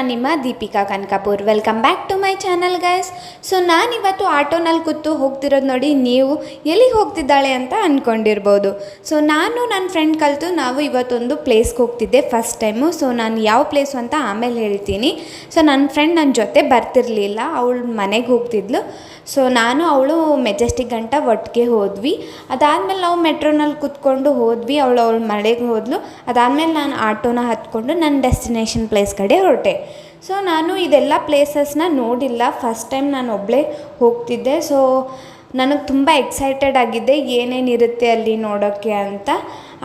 ನಾನು ನಿಮ್ಮ Deepika Kanakapur. Welcome back to my channel guys. So ನಾನಿವತ್ತು ಆಟೋನಲ್ಲಿ ಕೂತು ಹೋಗ್ತಿರೋದು ನೋಡಿ ನೀವು ಎಲ್ಲಿಗೆ ಹೋಗ್ತಿದ್ದಾಳೆ ಅಂತ ಅಂದ್ಕೊಂಡಿರ್ಬೋದು. ಸೊ ನಾನು ನನ್ನ ಫ್ರೆಂಡ್ ಕಲಿತು ನಾವು ಇವತ್ತೊಂದು ಪ್ಲೇಸ್ಗೆ ಹೋಗ್ತಿದ್ದೆ ಫಸ್ಟ್ ಟೈಮು. ಸೊ ನಾನು ಯಾವ ಪ್ಲೇಸು ಅಂತ ಆಮೇಲೆ ಹೇಳ್ತೀನಿ. ಸೊ ನನ್ನ ಫ್ರೆಂಡ್ ನನ್ನ ಜೊತೆ ಬರ್ತಿರಲಿಲ್ಲ, ಅವಳು ಮನೆಗೆ ಹೋಗ್ತಿದ್ಲು. ಸೊ ನಾನು ಅವಳು ಮೆಜೆಸ್ಟಿಕ್ ಗಂಟ ಒಟ್ಟಿಗೆ ಹೋದ್ವಿ. ಅದಾದಮೇಲೆ ನಾವು ಮೆಟ್ರೋನಲ್ಲಿ ಕೂತ್ಕೊಂಡು ಹೋದ್ವಿ. ಅವಳು ಮನೆಗೆ ಹೋದ್ಲು. ಅದಾದಮೇಲೆ ನಾನು ಆಟೋನ ಹತ್ಕೊಂಡು ನನ್ನ ಡೆಸ್ಟಿನೇಷನ್ ಪ್ಲೇಸ್ ಕಡೆ ಹೊರಟೆ. ಸೊ ನಾನು ಇದೆಲ್ಲ ಪ್ಲೇಸಸ್ನ ನೋಡಿಲ್ಲ, ಫಸ್ಟ್ ಟೈಮ್ ನಾನು ಒಬ್ಬಳೇ ಹೋಗ್ತಿದ್ದೆ. ಸೊ ನನಗೆ ತುಂಬ ಎಕ್ಸೈಟೆಡ್ ಆಗಿದ್ದೆ ಏನೇನಿರುತ್ತೆ ಅಲ್ಲಿ ನೋಡೋಕ್ಕೆ ಅಂತ.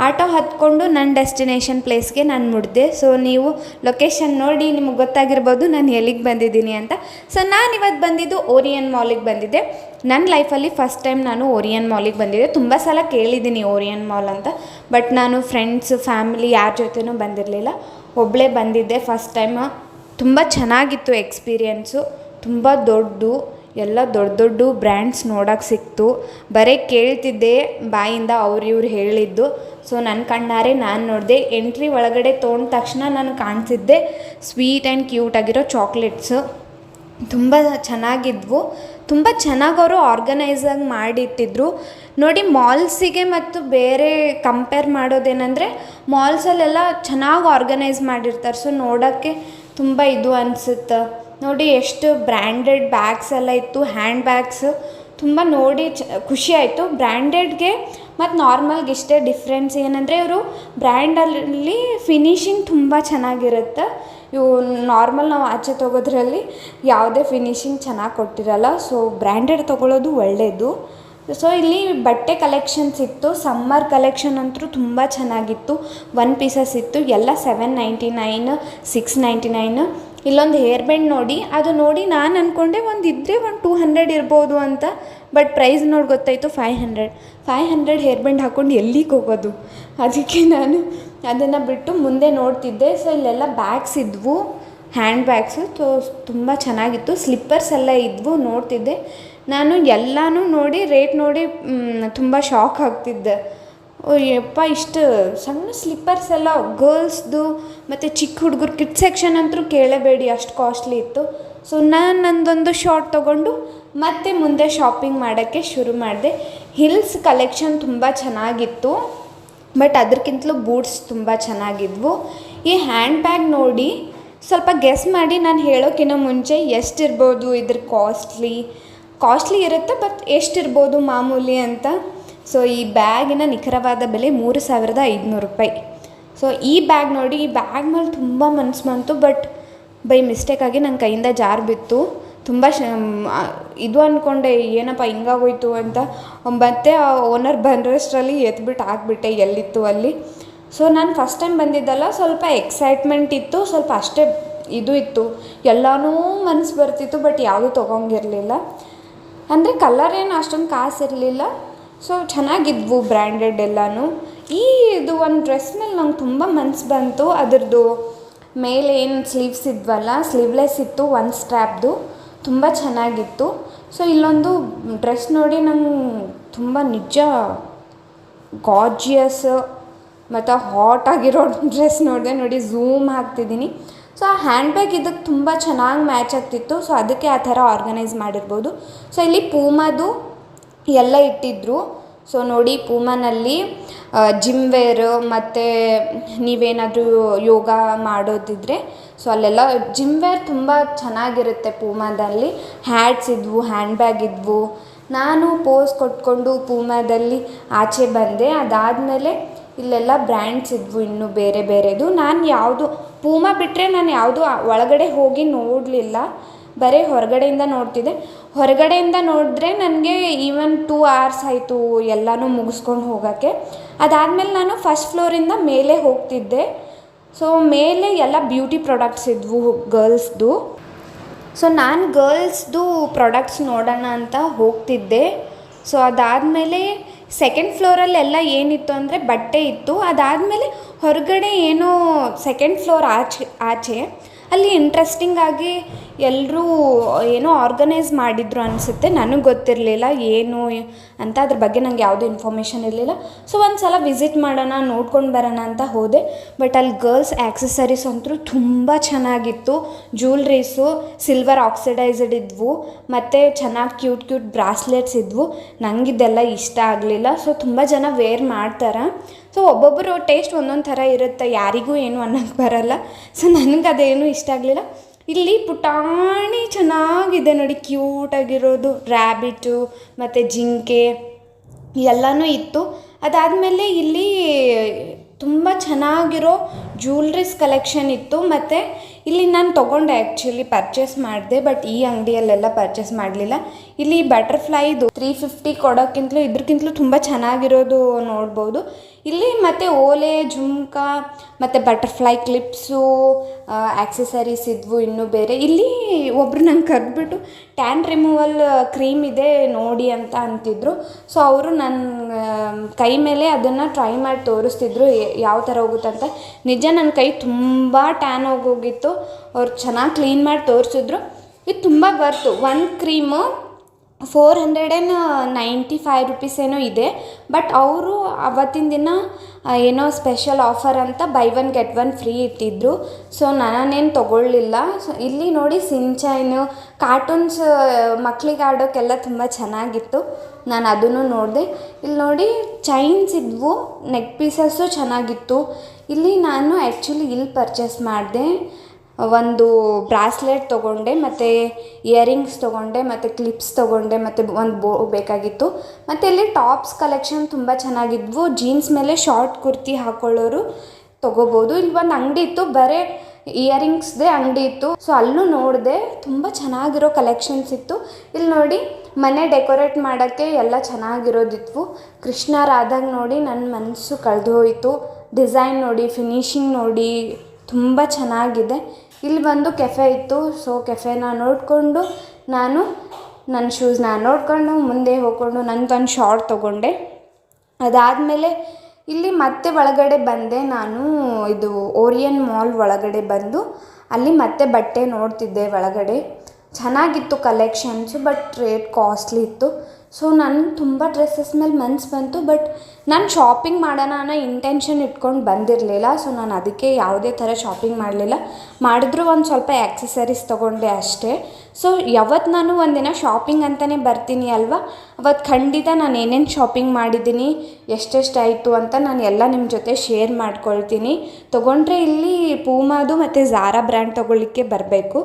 ಆಟೋ ಹತ್ಕೊಂಡು ನನ್ನ ಡೆಸ್ಟಿನೇಷನ್ ಪ್ಲೇಸ್ಗೆ ನಾನು ಮುಟ್ಟಿದೆ. ಸೊ ನೀವು ಲೊಕೇಶನ್ ನೋಡಿ ನಿಮಗೆ ಗೊತ್ತಾಗಿರ್ಬೋದು ನಾನು ಎಲ್ಲಿಗೆ ಬಂದಿದ್ದೀನಿ ಅಂತ. ಸೊ ನಾನಿವತ್ತು ಬಂದಿದ್ದು ಓರಿಯನ್ ಮಾಲಿಗೆ ಬಂದಿದ್ದೆ. ನನ್ನ ಲೈಫಲ್ಲಿ ಫಸ್ಟ್ ಟೈಮ್ ನಾನು ಓರಿಯನ್ ಮಾಲಿಗೆ ಬಂದಿದ್ದೆ. ತುಂಬ ಸಲ ಕೇಳಿದ್ದೀನಿ ಓರಿಯನ್ ಮಾಲ್ ಅಂತ, ಬಟ್ ನಾನು ಫ್ರೆಂಡ್ಸ್ ಫ್ಯಾಮಿಲಿ ಯಾರ ಜೊತೆನೂ ಬಂದಿರಲಿಲ್ಲ, ಒಬ್ಬಳೇ ಬಂದಿದ್ದೆ ಫಸ್ಟ್ ಟೈಮ್. ತುಂಬ ಚೆನ್ನಾಗಿತ್ತು ಎಕ್ಸ್ಪೀರಿಯೆನ್ಸು. ತುಂಬ ಎಲ್ಲ ದೊಡ್ಡ ಬ್ರ್ಯಾಂಡ್ಸ್ ನೋಡೋಕ್ಕೆ ಸಿಕ್ತು. ಬರೀ ಕೇಳ್ತಿದ್ದೆ ಬಾಯಿಂದ ಇವ್ರು ಹೇಳಿದ್ದು. ಸೊ ನನ್ನ ಕಣ್ಣಾರೆ ನಾನು ನೋಡಿದೆ. ಎಂಟ್ರಿ ಒಳಗಡೆ ತೊಗೊಂಡ ತಕ್ಷಣ ನನಗೆ ಕಾಣಿಸಿದ್ದೆ ಸ್ವೀಟ್ ಆ್ಯಂಡ್ ಕ್ಯೂಟ್ ಆಗಿರೋ ಚಾಕ್ಲೇಟ್ಸು. ತುಂಬ ಚೆನ್ನಾಗಿದ್ವು. ತುಂಬ ಚೆನ್ನಾಗಿ ಅವರು ಆರ್ಗನೈಸಾಗಿ ಮಾಡಿಟ್ಟಿದ್ರು ನೋಡಿ. ಮಾಲ್ಸಿಗೆ ಮತ್ತು ಬೇರೆ ಕಂಪೇರ್ ಮಾಡೋದೇನೆಂದರೆ ಮಾಲ್ಸಲ್ಲೆಲ್ಲ ಚೆನ್ನಾಗಿ ಆರ್ಗನೈಸ್ ಮಾಡಿರ್ತಾರೆ. ಸೊ ನೋಡೋಕ್ಕೆ ತುಂಬ ಇದು ಅನಿಸುತ್ತೆ ನೋಡಿ. ಎಷ್ಟು ಬ್ರ್ಯಾಂಡೆಡ್ ಬ್ಯಾಗ್ಸ್ ಎಲ್ಲ ಇತ್ತು, ಹ್ಯಾಂಡ್ ಬ್ಯಾಗ್ಸ್. ತುಂಬ ನೋಡಿ ಖುಷಿ ಆಯಿತು. ಬ್ರ್ಯಾಂಡೆಡ್ಗೆ ಮತ್ತು ನಾರ್ಮಲ್ಗೆ ಇಷ್ಟೇ ಡಿಫ್ರೆನ್ಸ್ ಏನಂದರೆ ಇವರು ಬ್ರ್ಯಾಂಡಲ್ಲಿ ಫಿನಿಷಿಂಗ್ ತುಂಬ ಚೆನ್ನಾಗಿರುತ್ತೆ. ಇವು ನಾರ್ಮಲ್ ನಾವು ಆಚೆ ತೊಗೋದ್ರಲ್ಲಿ ಯಾವುದೇ ಫಿನಿಷಿಂಗ್ ಚೆನ್ನಾಗಿ ಕೊಟ್ಟಿರಲ್ಲ. ಸೊ ಬ್ರ್ಯಾಂಡೆಡ್ ತೊಗೊಳ್ಳೋದು ಒಳ್ಳೆಯದು. ಸೊ ಇಲ್ಲಿ ಬಟ್ಟೆ ಕಲೆಕ್ಷನ್ಸ್ ಇತ್ತು. ಸಮ್ಮರ್ ಕಲೆಕ್ಷನ್ ಅಂತೂ ತುಂಬ ಚೆನ್ನಾಗಿತ್ತು. 1 ಪೀಸಸ್ ಇತ್ತು. ಎಲ್ಲ $7.99 $6.99. ಇಲ್ಲೊಂದು ಹೇರ್ ಬ್ಯಾಂಡ್ ನೋಡಿ, ಅದು ನೋಡಿ ನಾನು ಅಂದ್ಕೊಂಡೆ ಒಂದು 200 ಇರ್ಬೋದು ಅಂತ. ಬಟ್ ಪ್ರೈಸ್ ನೋಡಿ ಗೊತ್ತಾಯಿತು $500 ಹೇರ್ ಬ್ಯಾಂಡ್ ಹಾಕ್ಕೊಂಡು ಎಲ್ಲಿಗೆ ಹೋಗೋದು. ಅದಕ್ಕೆ ನಾನು ಅದನ್ನು ಬಿಟ್ಟು ಮುಂದೆ ನೋಡ್ತಿದ್ದೆ. ಸೊ ಇಲ್ಲೆಲ್ಲ ಬ್ಯಾಗ್ಸ್ ಇದ್ವು, ಹ್ಯಾಂಡ್ ಬ್ಯಾಗ್ಸು. ತುಂಬ ಚೆನ್ನಾಗಿತ್ತು. ಸ್ಲಿಪ್ಪರ್ಸ್ ಎಲ್ಲ ಇದ್ವು, ನೋಡ್ತಿದ್ದೆ. ನಾನು ಎಲ್ಲನೂ ನೋಡಿ ರೇಟ್ ನೋಡಿ ತುಂಬ ಶಾಕ್ ಆಗ್ತಿದ್ದೆ. ಯಪ್ಪ, ಇಷ್ಟು ಸಣ್ಣ ಸ್ಲಿಪ್ಪರ್ಸ್ ಎಲ್ಲ ಗರ್ಲ್ಸ್ದು ಮತ್ತು ಚಿಕ್ಕ ಹುಡುಗರು ಕಿಡ್ ಸೆಕ್ಷನ್ ಅಂತೂ ಕೇಳಬೇಡಿ, ಅಷ್ಟು ಕಾಸ್ಟ್ಲಿ ಇತ್ತು. ಸೊ ನಾನು ನಂದೊಂದು ಶಾರ್ಟ್ ತೊಗೊಂಡು ಮತ್ತೆ ಮುಂದೆ ಶಾಪಿಂಗ್ ಮಾಡೋಕ್ಕೆ ಶುರು ಮಾಡಿದೆ. ಹಿಲ್ಸ್ ಕಲೆಕ್ಷನ್ ತುಂಬ ಚೆನ್ನಾಗಿತ್ತು, ಬಟ್ ಅದಕ್ಕಿಂತಲೂ ಬೂಟ್ಸ್ ತುಂಬ ಚೆನ್ನಾಗಿದ್ವು. ಈ ಹ್ಯಾಂಡ್ ಬ್ಯಾಗ್ ನೋಡಿ ಸ್ವಲ್ಪ ಗೆಸ್ ಮಾಡಿ ನಾನು ಹೇಳೋಕ್ಕಿಂತ ಮುಂಚೆ ಎಷ್ಟಿರ್ಬೋದು ಇದ್ರ ಕಾಸ್ಟ್ಲಿ ಇರುತ್ತೆ, ಬಟ್ ಎಷ್ಟಿರ್ಬೋದು ಮಾಮೂಲಿ ಅಂತ. ಸೊ ಈ ಬ್ಯಾಗಿನ ನಿಖರವಾದ ಬೆಲೆ $3,500. ಸೊ ಈ ಬ್ಯಾಗ್ ನೋಡಿ, ಈ ಬ್ಯಾಗ್ ಮೇಲೆ ತುಂಬ ಮನಸ್ಸು ಬಂತು, ಬಟ್ ಬೈ ಮಿಸ್ಟೇಕಾಗಿ ನನ್ನ ಕೈಯಿಂದ ಜಾರು ಬಿತ್ತು. ತುಂಬ ಇದು ಅಂದ್ಕೊಂಡೆ ಏನಪ್ಪ ಹಿಂಗಾಗೋಯ್ತು ಅಂತ. ಮತ್ತೆ ಆ ಓನರ್ ಬಂದರಷ್ಟರಲ್ಲಿ ಎತ್ಬಿಟ್ಟು ಹಾಕ್ಬಿಟ್ಟೆ ಎಲ್ಲಿತ್ತು ಅಲ್ಲಿ. ಸೊ ನಾನು ಫಸ್ಟ್ ಟೈಮ್ ಬಂದಿದ್ದಲ್ಲ, ಸ್ವಲ್ಪ ಎಕ್ಸೈಟ್ಮೆಂಟ್ ಇತ್ತು, ಸ್ವಲ್ಪ ಅಷ್ಟೇ ಇದು ಇತ್ತು. ಎಲ್ಲನೂ ಮನಸ್ಸು ಬರ್ತಿತ್ತು, ಬಟ್ ಯಾವುದೂ ತೊಗೊಂಗಿರಲಿಲ್ಲ. ಅಂದರೆ ಕಲರ್ ಏನು ಅಷ್ಟೊಂದು ಕಾಸಿರಲಿಲ್ಲ. ಸೊ ಚೆನ್ನಾಗಿದ್ವು ಬ್ರ್ಯಾಂಡೆಡ್ ಎಲ್ಲನೂ. ಇದು ಒಂದು ಡ್ರೆಸ್ ಮೇಲೆ ನಂಗೆ ತುಂಬ ಮನಸ್ಸು ಬಂತು. ಅದ್ರದ್ದು ಮೇಲೆ ಏನು ಸ್ಲೀವ್ಸ್ ಇದ್ವಲ್ಲ, ಸ್ಲೀವ್ಲೆಸ್ ಇತ್ತು, ಒಂದು ಸ್ಟ್ರ್ಯಾಪ್ದು, ತುಂಬ ಚೆನ್ನಾಗಿತ್ತು. ಸೊ ಇಲ್ಲೊಂದು ಡ್ರೆಸ್ ನೋಡಿ ನಂಗೆ ತುಂಬ ನಿಜ ಗಾರ್ಜಿಯಸ್ ಮತ್ತು ಹಾಟ್ ಆಗಿರೋ ಡ್ರೆಸ್ ನೋಡಿದೆ ನೋಡಿ. ಝೂಮ್ ಹಾಕ್ತಿದ್ದೀನಿ. ಸೊ ಆ ಹ್ಯಾಂಡ್ ಬ್ಯಾಗ್ ಇದಕ್ಕೆ ತುಂಬ ಚೆನ್ನಾಗಿ ಮ್ಯಾಚ್ ಆಗ್ತಿತ್ತು. ಸೊ ಅದಕ್ಕೆ ಆ ಥರ ಆರ್ಗನೈಸ್ ಮಾಡಿರ್ಬೋದು. ಸೊ ಇಲ್ಲಿ ಪೂಮಾದು ಎಲ್ಲ ಇಟ್ಟಿದ್ರು. ಸೊ ನೋಡಿ, ಪೂಮಾನಲ್ಲಿ ಜಿಮ್ ವೇರು ಮತ್ತು ನೀವೇನಾದರೂ ಯೋಗ ಮಾಡೋದಿದ್ರೆ ಸೊ ಅಲ್ಲೆಲ್ಲ ಜಿಮ್ ವೇರ್ ತುಂಬ ಚೆನ್ನಾಗಿರುತ್ತೆ ಪೂಮಾದಲ್ಲಿ. ಹ್ಯಾಟ್ಸ್ ಇದ್ವು, ಹ್ಯಾಂಡ್ ಬ್ಯಾಗ್ ಇದ್ವು. ನಾನು ಪೋಸ್ ಕೊಟ್ಕೊಂಡು ಪೂಮಾದಲ್ಲಿ ಆಚೆ ಬಂದೆ. ಅದಾದಮೇಲೆ ಇಲ್ಲೆಲ್ಲ ಬ್ರ್ಯಾಂಡ್ಸ್ ಇದ್ವು ಇನ್ನೂ ಬೇರೆದು. ನಾನು ಯಾವುದು ಪೂಮಾ ಬಿಟ್ಟರೆ ನಾನು ಯಾವುದು ಒಳಗಡೆ ಹೋಗಿ ನೋಡಲಿಲ್ಲ, ಬರೀ ಹೊರಗಡೆಯಿಂದ ನೋಡ್ತಿದ್ದೆ. ಹೊರಗಡೆಯಿಂದ ನೋಡಿದ್ರೆ ನನಗೆ ಈವನ್ 2 hours ಆಯಿತು ಎಲ್ಲನೂ ಮುಗಿಸ್ಕೊಂಡು ಹೋಗೋಕ್ಕೆ. ಅದಾದಮೇಲೆ ನಾನು ಫಸ್ಟ್ ಫ್ಲೋರಿಂದ ಮೇಲೆ ಹೋಗ್ತಿದ್ದೆ. ಸೊ ಮೇಲೆ ಎಲ್ಲ ಬ್ಯೂಟಿ ಪ್ರಾಡಕ್ಟ್ಸ್ ಇದ್ವು ಗರ್ಲ್ಸ್ದು. ಸೊ ನಾನು ಗರ್ಲ್ಸ್ದು ಪ್ರಾಡಕ್ಟ್ಸ್ ನೋಡೋಣ ಅಂತ ಹೋಗ್ತಿದ್ದೆ. ಸೊ ಅದಾದಮೇಲೆ ಸೆಕೆಂಡ್ ಫ್ಲೋರಲ್ಲೆಲ್ಲ ಏನಿತ್ತು ಅಂದರೆ ಬಟ್ಟೆ ಇತ್ತು. ಅದಾದಮೇಲೆ ಹೊರಗಡೆ ಏನೋ ಸೆಕೆಂಡ್ ಫ್ಲೋರ್ ಆಚೆ ಅಲ್ಲಿ ಇಂಟ್ರೆಸ್ಟಿಂಗ್ ಆಗಿ ಎಲ್ಲರೂ ಏನೋ ಆರ್ಗನೈಸ್ ಮಾಡಿದ್ರು ಅನಿಸುತ್ತೆ, ನನಗೆ ಗೊತ್ತಿರಲಿಲ್ಲ ಏನು ಅಂತ, ಅದ್ರ ಬಗ್ಗೆ ನನಗೆ ಯಾವುದೂ ಇನ್ಫಾರ್ಮೇಷನ್ ಇರಲಿಲ್ಲ. ಸೊ ಒಂದು ಸಲ ವಿಸಿಟ್ ಮಾಡೋಣ, ನೋಡ್ಕೊಂಡು ಬರೋಣ ಅಂತ ಹೋದೆ. ಬಟ್ ಅಲ್ಲಿ ಗರ್ಲ್ಸ್ ಆ್ಯಕ್ಸಸರೀಸ್ ಅಂತೂ ತುಂಬ ಚೆನ್ನಾಗಿತ್ತು. ಜ್ಯುವೆಲ್ರೀಸು ಸಿಲ್ವರ್ ಆಕ್ಸಿಡೈಸ್ಡ್ ಇದ್ವು, ಮತ್ತು ಚೆನ್ನಾಗಿ ಕ್ಯೂಟ್ ಬ್ರಾಸ್ಲೆಟ್ಸ್ ಇದ್ವು. ನನಗಿದೆಲ್ಲ ಇಷ್ಟ ಆಗಲಿಲ್ಲ. ಸೊ ತುಂಬ ಜನ ವೇರ್ ಮಾಡ್ತಾರೆ. ಸೊ ಒಬ್ಬೊಬ್ಬರು ಟೇಸ್ಟ್ ಒಂದೊಂದು ಥರ ಇರುತ್ತೆ, ಯಾರಿಗೂ ಏನು ಅನ್ನೋಕ್ಕೆ ಬರಲ್ಲ. ಸೊ ನನಗೆ ಅದೇನು ಇಷ್ಟ ಆಗಲಿಲ್ಲ. ಇಲ್ಲಿ ಪುಟಾಣಿ ಚೆನ್ನಾಗಿದೆ ನೋಡಿ, ಕ್ಯೂಟಾಗಿರೋದು ರ್ಯಾಬಿಟು ಮತ್ತು ಜಿಂಕೆ ಎಲ್ಲನೂ ಇತ್ತು. ಅದಾದಮೇಲೆ ಇಲ್ಲಿ ತುಂಬ ಚೆನ್ನಾಗಿರೋ ಜ್ಯುವೆಲ್ರೀಸ್ ಕಲೆಕ್ಷನ್ ಇತ್ತು. ಮತ್ತು ಇಲ್ಲಿ ನಾನು ತೊಗೊಂಡೆ, ಆ್ಯಕ್ಚುಲಿ ಪರ್ಚೇಸ್ ಮಾಡಿದೆ, ಬಟ್ ಈ ಅಂಗಡಿಯಲ್ಲೆಲ್ಲ ಪರ್ಚೇಸ್ ಮಾಡಲಿಲ್ಲ. ಇಲ್ಲಿ ಬಟರ್ಫ್ಲೈದು 350 ಕೊಡೋಕ್ಕಿಂತಲೂ ಇದ್ರಕ್ಕಿಂತಲೂ ತುಂಬ ಚೆನ್ನಾಗಿರೋದು ನೋಡ್ಬೋದು ಇಲ್ಲಿ. ಮತ್ತು ಓಲೆ, ಜುಮ್ಕ ಮತ್ತು ಬಟರ್ಫ್ಲೈ ಕ್ಲಿಪ್ಸು, ಆ್ಯಕ್ಸಸರೀಸ್ ಇದ್ವು ಇನ್ನೂ ಬೇರೆ. ಇಲ್ಲಿ ಒಬ್ಬರು ನಂಗೆ ಕರೆದ್ಬಿಟ್ಟು ಟ್ಯಾನ್ ರಿಮೂವಲ್ ಕ್ರೀಮ್ ಇದೆ ನೋಡಿ ಅಂತ ಅಂತಿದ್ರು. ಸೊ ಅವರು ನನ್ನ ಕೈ ಮೇಲೆ ಅದನ್ನು ಟ್ರೈ ಮಾಡಿ ತೋರಿಸ್ತಿದ್ರು ಯಾವ ಥರ ಹೋಗುತ್ತಂತ. ನಿಜ ನನ್ನ ಕೈ ತುಂಬ ಟ್ಯಾನ್ ಹೋಗಿತ್ತು. ಅವ್ರು ಚೆನ್ನಾಗಿ ಕ್ಲೀನ್ ಮಾಡಿ ತೋರಿಸಿದ್ರು. ಇದು ತುಂಬ ವರ್ತು. ಒಂದು ಕ್ರೀಮು 495 ರುಪೀಸ್ ಏನೋ ಇದೆ. ಬಟ್ ಅವರು ಅವತ್ತಿನ ದಿನ ಏನೋ ಸ್ಪೆಷಲ್ ಆಫರ್ ಅಂತ ಬೈ 1 get 1 ಫ್ರೀ ಇಟ್ಟಿದ್ರು. ಸೊ ನಾನೇನು ತೊಗೊಳ್ಳಿಲ್ಲ. ಸೊ ಇಲ್ಲಿ ನೋಡಿ ಸಿಂಚೈನು ಕಾರ್ಟೂನ್ಸ್ ಮಕ್ಕಳಿಗೆ ಆಡೋಕ್ಕೆಲ್ಲ ತುಂಬ ಚೆನ್ನಾಗಿತ್ತು. ನಾನು ಅದನ್ನು ನೋಡಿದೆ. ಇಲ್ಲಿ ನೋಡಿ ಚೈನ್ಸ್ ಇದ್ವು, ನೆಕ್ ಪೀಸಸ್ಸು ಚೆನ್ನಾಗಿತ್ತು. ಇಲ್ಲಿ ನಾನು ಆ್ಯಕ್ಚುಲಿ ಇಲ್ಲಿ ಪರ್ಚೇಸ್ ಮಾಡಿದೆ. ಒಂದು ಬ್ರಾಸ್ಲೆಟ್ ತೊಗೊಂಡೆ, ಮತ್ತು ಇಯರಿಂಗ್ಸ್ ತೊಗೊಂಡೆ, ಮತ್ತು ಕ್ಲಿಪ್ಸ್ ತೊಗೊಂಡೆ, ಮತ್ತು ಒಂದು ಬೋ ಬೇಕಾಗಿತ್ತು. ಮತ್ತು ಇಲ್ಲಿ ಟಾಪ್ಸ್ ಕಲೆಕ್ಷನ್ ತುಂಬ ಚೆನ್ನಾಗಿದ್ವು. ಜೀನ್ಸ್ ಮೇಲೆ ಶಾರ್ಟ್ ಕುರ್ತಿ ಹಾಕ್ಕೊಳ್ಳೋರು ತೊಗೋಬೋದು. ಇಲ್ಲಿ ಒಂದು ಅಂಗಡಿ ಇತ್ತು, ಬರೀ ಇಯರಿಂಗ್ಸ್ದೇ ಅಂಗಡಿ ಇತ್ತು. ಸೊ ಅಲ್ಲೂ ನೋಡಿದೆ, ತುಂಬ ಚೆನ್ನಾಗಿರೋ ಕಲೆಕ್ಷನ್ಸ್ ಇತ್ತು. ಇಲ್ಲಿ ನೋಡಿ ಮನೆ ಡೆಕೋರೇಟ್ ಮಾಡೋಕ್ಕೆ ಎಲ್ಲ ಚೆನ್ನಾಗಿರೋದಿತ್ತು. ಕೃಷ್ಣ ರಾಧಾಗ ನೋಡಿ ನನ್ನ ಮನಸ್ಸು ಕಳೆದು ಹೋಯಿತು. ಡಿಸೈನ್ ನೋಡಿ, ಫಿನಿಶಿಂಗ್ ನೋಡಿ, ತುಂಬ ಚೆನ್ನಾಗಿದೆ. ಇಲ್ಲಿ ಬಂದು ಕೆಫೆ ಇತ್ತು. ಸೊ ಕೆಫೆನ ನೋಡಿಕೊಂಡು ನಾನು ನನ್ನ ಶೂಸ್ನ ನೋಡಿಕೊಂಡು ಮುಂದೆ ಹೋಗ್ಕೊಂಡು ನಂದೊಂದು ಶಾರ್ಟ್ ತೊಗೊಂಡೆ. ಅದಾದಮೇಲೆ ಇಲ್ಲಿ ಮತ್ತೆ ಒಳಗಡೆ ಬಂದೆ ನಾನು. ಇದು ಓರಿಯನ್ ಮಾಲ್ ಒಳಗಡೆ ಬಂದು ಅಲ್ಲಿ ಮತ್ತೆ ಬಟ್ಟೆ ನೋಡ್ತಿದ್ದೆ. ಒಳಗಡೆ ಚೆನ್ನಾಗಿತ್ತು ಕಲೆಕ್ಷನ್ಸು, ಬಟ್ ರೇಟ್ ಕಾಸ್ಟ್ಲಿ ಇತ್ತು. ಸೊ ನನಗೆ ತುಂಬ ಡ್ರೆಸ್ಸಸ್ ಮೇಲೆ ಮನ್ಸು ಬಂತು, ಬಟ್ ನಾನು ಶಾಪಿಂಗ್ ಮಾಡೋಣ ಅನ್ನೋ ಇಂಟೆನ್ಷನ್ ಇಟ್ಕೊಂಡು ಬಂದಿರಲಿಲ್ಲ. ಸೊ ನಾನು ಅದಕ್ಕೆ ಯಾವುದೇ ಥರ ಶಾಪಿಂಗ್ ಮಾಡಲಿಲ್ಲ. ಮಾಡಿದ್ರೂ ಒಂದು ಸ್ವಲ್ಪ ಆ್ಯಕ್ಸಸರೀಸ್ ತೊಗೊಂಡೆ ಅಷ್ಟೇ. ಸೊ ಯಾವತ್ತು ನಾನು ಒಂದಿನ ಶಾಪಿಂಗ್ ಅಂತಲೇ ಬರ್ತೀನಿ ಅಲ್ವಾ, ಅವತ್ತು ಖಂಡಿತ ನಾನು ಏನೇನು ಶಾಪಿಂಗ್ ಮಾಡಿದ್ದೀನಿ, ಎಷ್ಟೆಷ್ಟಾಯಿತು ಅಂತ ನಾನು ಎಲ್ಲ ನಿಮ್ಮ ಜೊತೆ ಶೇರ್ ಮಾಡ್ಕೊಳ್ತೀನಿ. ತೊಗೊಂಡ್ರೆ ಇಲ್ಲಿ ಪೂಮಾದು ಮತ್ತು ಝಾರಾ ಬ್ರ್ಯಾಂಡ್ ತೊಗೊಳ್ಳಿಕ್ಕೆ ಬರಬೇಕು.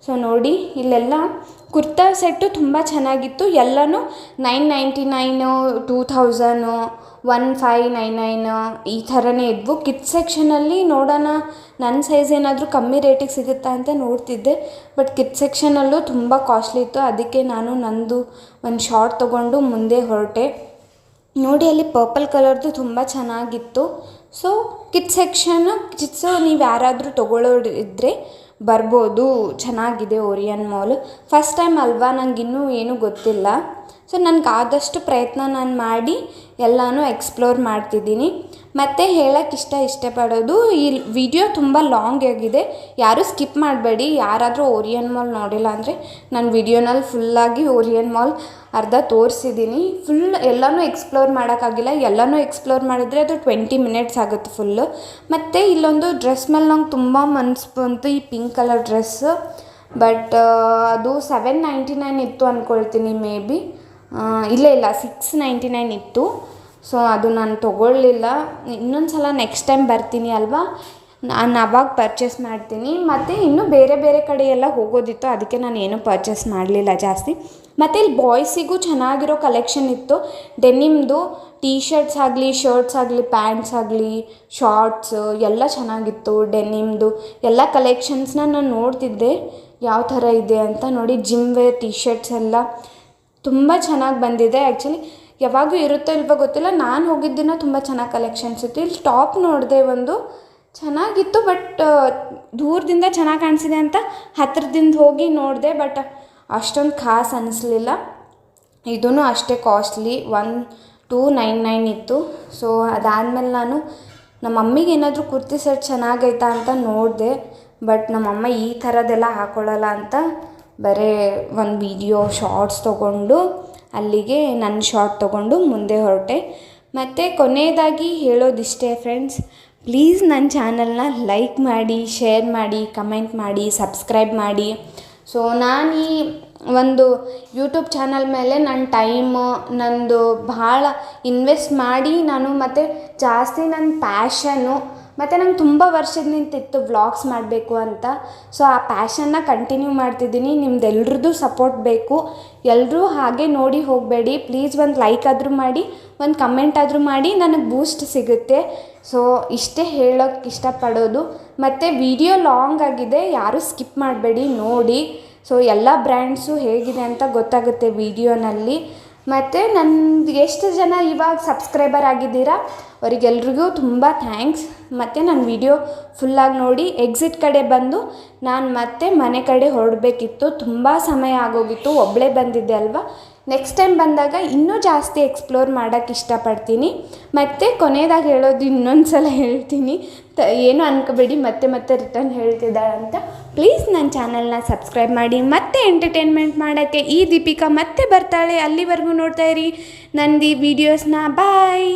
ಸೊ ನೋಡಿ ಇಲ್ಲೆಲ್ಲ ಕುರ್ತಾ ಸೆಟ್ಟು ತುಂಬ ಚೆನ್ನಾಗಿತ್ತು. ಎಲ್ಲನೂ 999, 2000, 1599 ಈ ಥರನೇ ಇದ್ವು. ಕಿಡ್ಸ್ ಸೆಕ್ಷನಲ್ಲಿ ನೋಡೋಣ ನನ್ನ ಸೈಜ್ ಏನಾದರೂ ಕಮ್ಮಿ ರೇಟಿಗೆ ಸಿಗುತ್ತಾ ಅಂತ ನೋಡ್ತಿದ್ದೆ. ಬಟ್ ಕಿಡ್ಸ್ ಸೆಕ್ಷನಲ್ಲೂ ತುಂಬ ಕಾಸ್ಟ್ಲಿ ಇತ್ತು. ಅದಕ್ಕೆ ನಾನು ನಂದು ಒಂದು ಶಾರ್ಟ್ ತೊಗೊಂಡು ಮುಂದೆ ಹೊರಟೆ. ನೋಡಿ ಅಲ್ಲಿ ಪರ್ಪಲ್ ಕಲರ್ದು ತುಂಬ ಚೆನ್ನಾಗಿತ್ತು. ಸೊ ಕಿಡ್ಸ್ ಸೆಕ್ಷನ್ನು, ಕಿಡ್ಸು ನೀವು ಯಾರಾದರೂ ತೊಗೊಳ್ಳೋರು ಇದ್ದರೆ ಬರ್ಬೋದು. ಚೆನ್ನಾಗಿದೆ ಓರಿಯನ್ ಮಾಲ್. ಫಸ್ಟ್ ಟೈಮ್ ಅಲ್ವಾ, ನನಗಿನ್ನೂ ಏನೂ ಗೊತ್ತಿಲ್ಲ. ಸೊ ನನಗೆ ಆದಷ್ಟು ಪ್ರಯತ್ನ ನಾನು ಮಾಡಿ ಎಲ್ಲನೂ ಎಕ್ಸ್ಪ್ಲೋರ್ ಮಾಡ್ತಿದ್ದೀನಿ. ಮತ್ತು ಹೇಳೋಕ್ಕೆ ಇಷ್ಟಪಡೋದು, ಈ ವಿಡಿಯೋ ತುಂಬ ಲಾಂಗ್ ಆಗಿದೆ, ಯಾರೂ ಸ್ಕಿಪ್ ಮಾಡಬೇಡಿ. ಯಾರಾದರೂ ಓರಿಯನ್ ಮಾಲ್ ನೋಡಿಲ್ಲ ಅಂದರೆ ನಾನು ವಿಡಿಯೋನಲ್ಲಿ ಫುಲ್ಲಾಗಿ ಓರಿಯನ್ ಮಾಲ್ ಅರ್ಧ ತೋರಿಸಿದ್ದೀನಿ. ಫುಲ್ ಎಲ್ಲನೂ ಎಕ್ಸ್ಪ್ಲೋರ್ ಮಾಡೋಕ್ಕಾಗಿಲ್ಲ. ಎಲ್ಲನೂ ಎಕ್ಸ್ಪ್ಲೋರ್ ಮಾಡಿದರೆ ಅದು 20 minutes ಆಗುತ್ತೆ ಫುಲ್ಲು. ಮತ್ತು ಇಲ್ಲೊಂದು ಡ್ರೆಸ್ ಮೇಲೆ ನಂಗೆ ತುಂಬ ಮನಸ್ಸು ಬಂತು, ಈ ಪಿಂಕ್ ಕಲರ್ ಡ್ರೆಸ್ಸು. ಬಟ್ ಅದು 799 ಇತ್ತು ಅಂದ್ಕೊಳ್ತೀನಿ, ಮೇ ಬಿ. ಇಲ್ಲ 699 ಇತ್ತು. ಸೊ ಅದು ನಾನು ತೊಗೊಳ್ಳಿಲ್ಲ. ಇನ್ನೊಂದು ಸಲ ನೆಕ್ಸ್ಟ್ ಟೈಮ್ ಬರ್ತೀನಿ ಅಲ್ವಾ, ನಾನು ಅವಾಗ ಪರ್ಚೇಸ್ ಮಾಡ್ತೀನಿ. ಮತ್ತು ಇನ್ನೂ ಬೇರೆ ಕಡೆ ಎಲ್ಲ ಹೋಗೋದಿತ್ತು, ಅದಕ್ಕೆ ನಾನು ಏನೂ ಪರ್ಚೇಸ್ ಮಾಡಲಿಲ್ಲ ಜಾಸ್ತಿ. ಮತ್ತು ಇಲ್ಲಿ ಬಾಯ್ಸಿಗೂ ಚೆನ್ನಾಗಿರೋ ಕಲೆಕ್ಷನ್ ಇತ್ತು. ಡೆನಿಮ್ದು ಟೀ ಶರ್ಟ್ಸ್ ಆಗಲಿ, ಶರ್ಟ್ಸ್ ಆಗಲಿ, ಪ್ಯಾಂಟ್ಸ್ ಆಗಲಿ, ಶಾರ್ಟ್ಸ್ ಎಲ್ಲ ಚೆನ್ನಾಗಿತ್ತು. ಡೆನಿಮ್ದು ಎಲ್ಲ ಕಲೆಕ್ಷನ್ಸ್ನ ನಾನು ನೋಡ್ತಿದ್ದೆ ಯಾವ ಥರ ಇದೆ ಅಂತ. ನೋಡಿ ಜಿಮ್ ವೇರ್ ಟೀ ಶರ್ಟ್ಸ್ ಎಲ್ಲ ತುಂಬ ಚೆನ್ನಾಗಿ ಬಂದಿದೆ. ಆ್ಯಕ್ಚುಲಿ ಯಾವಾಗೂ ಇರುತ್ತೋ ಇಲ್ವೋ ಗೊತ್ತಿಲ್ಲ, ನಾನು ಹೋಗಿದ್ದ ದಿನ ತುಂಬ ಚೆನ್ನಾಗಿ ಕಲೆಕ್ಷನ್ಸ್ ಇತ್ತು. ಇಲ್ಲಿ ಟಾಪ್ ನೋಡಿದೆ, ಒಂದು ಚೆನ್ನಾಗಿತ್ತು. ಬಟ್ ದೂರದಿಂದ ಚೆನ್ನಾಗಿ ಕಾಣಿಸಿದೆ ಅಂತ ಹತ್ತಿರದಿಂದ ಹೋಗಿ ನೋಡಿದೆ, ಬಟ್ ಅಷ್ಟೊಂದು ಖಾಸ್ ಅನ್ನಿಸ್ಲಿಲ್ಲ. ಇದೂ ಅಷ್ಟೇ ಕಾಸ್ಟ್ಲಿ, 1299 ಇತ್ತು. ಸೊ ಅದಾದಮೇಲೆ ನಾನು ನಮ್ಮ ಮಮ್ಮಿಗೆ ಏನಾದರೂ ಕುರ್ತಿ ಸೆಟ್ ಚೆನ್ನಾಗೈತಾ ಅಂತ ನೋಡಿದೆ. ಬಟ್ ನಮ್ಮಮ್ಮ ಈ ಥರದ್ದೆಲ್ಲ ಹಾಕ್ಕೊಳ್ಳಲ್ಲ ಅಂತ ಬರೀ ಒಂದು ವಿಡಿಯೋ ಶಾರ್ಟ್ಸ್ ತೊಗೊಂಡು ಅಲ್ಲಿಗೆ ನನ್ನ ಶಾರ್ಟ್ ತೊಗೊಂಡು ಮುಂದೆ ಹೊರಟೆ. ಮತ್ತು ಕೊನೆಯದಾಗಿ ಹೇಳೋದಿಷ್ಟೇ ಫ್ರೆಂಡ್ಸ್, ಪ್ಲೀಸ್ ನನ್ನ ಚಾನಲ್ನ ಲೈಕ್ ಮಾಡಿ, ಶೇರ್ ಮಾಡಿ, ಕಮೆಂಟ್ ಮಾಡಿ, ಸಬ್ಸ್ಕ್ರೈಬ್ ಮಾಡಿ. ಸೊ ನಾನು ಈ ಒಂದು ಯೂಟ್ಯೂಬ್ ಚಾನಲ್ ಮೇಲೆ ನನ್ನ ಟೈಮು ನಂದು ಭಾಳ ಇನ್ವೆಸ್ಟ್ ಮಾಡಿ ನಾನು ಮತ್ತು ಜಾಸ್ತಿ ನನ್ನ ಪ್ಯಾಷನ್ನು ಮತ್ತು ನಂಗೆ ತುಂಬ ವರ್ಷದ ನಿಂತಿತ್ತು ವ್ಲಾಗ್ಸ್ ಮಾಡಬೇಕು ಅಂತ. ಸೊ ಆ ಪ್ಯಾಷನ್ನ ಕಂಟಿನ್ಯೂ ಮಾಡ್ತಿದ್ದೀನಿ. ನಿಮ್ದೆಲ್ರದ್ದು ಸಪೋರ್ಟ್ ಬೇಕು. ಎಲ್ಲರೂ ಹಾಗೆ ನೋಡಿ ಹೋಗಬೇಡಿ. ಪ್ಲೀಸ್ ಒಂದು ಲೈಕ್ ಆದರೂ ಮಾಡಿ, ಒಂದು ಕಮೆಂಟ್ ಆದರೂ ಮಾಡಿ, ನನಗೆ ಬೂಸ್ಟ್ ಸಿಗುತ್ತೆ. ಸೊ ಇಷ್ಟೇ ಹೇಳೋಕ್ಕೆ ಇಷ್ಟಪಡೋದು. ಮತ್ತು ವಿಡಿಯೋ ಲಾಂಗ್ ಆಗಿದೆ, ಯಾರೂ ಸ್ಕಿಪ್ ಮಾಡಬೇಡಿ, ನೋಡಿ. ಸೊ ಎಲ್ಲ ಬ್ರ್ಯಾಂಡ್ಸು ಹೇಗಿದೆ ಅಂತ ಗೊತ್ತಾಗುತ್ತೆ ವಿಡಿಯೋನಲ್ಲಿ. ಮತ್ತು ನಂದು ಎಷ್ಟು ಜನ ಇವಾಗ ಸಬ್ಸ್ಕ್ರೈಬರ್ ಆಗಿದ್ದೀರಾ ಅವರಿಗೆಲ್ರಿಗೂ ತುಂಬ ಥ್ಯಾಂಕ್ಸ್. ಮತ್ತು ನನ್ನ ವಿಡಿಯೋ ಫುಲ್ಲಾಗಿ ನೋಡಿ ಎಕ್ಸಿಟ್ ಕಡೆ ಬಂದು ನಾನು ಮತ್ತೆ ಮನೆ ಕಡೆ ಹೊರಡಬೇಕಿತ್ತು. ತುಂಬ ಸಮಯ ಆಗೋಗಿತ್ತು, ಒಬ್ಬಳೇ ಬಂದಿದ್ದೆ ಅಲ್ವಾ. ನೆಕ್ಸ್ಟ್ ಟೈಮ್ ಬಂದಾಗ ಇನ್ನೂ ಜಾಸ್ತಿ ಎಕ್ಸ್ಪ್ಲೋರ್ ಮಾಡೋಕ್ಕೆ ಇಷ್ಟಪಡ್ತೀನಿ. ಮತ್ತು ಕೊನೆಯದಾಗಿ ಹೇಳೋದು ಇನ್ನೊಂದು ಸಲ ಹೇಳ್ತೀನಿ, ಏನು ಅನ್ಕೋಬೇಡಿ ಮತ್ತೆ ರಿಟರ್ನ್ ಹೇಳ್ತಿದ್ದಾಳೆ ಅಂತ. ಪ್ಲೀಸ್ ನನ್ನ ಚಾನಲ್ನ ಸಬ್ಸ್ಕ್ರೈಬ್ ಮಾಡಿ. ಮತ್ತೆ ಎಂಟರ್ಟೈನ್ಮೆಂಟ್ ಮಾಡೋಕ್ಕೆ ಈ ದೀಪಿಕಾ ಮತ್ತೆ ಬರ್ತಾಳೆ. ಅಲ್ಲಿವರೆಗೂ ನೋಡ್ತಾ ಇರಿ ನಂದು ಈ ವೀಡಿಯೋಸ್ನ. ಬಾಯ್.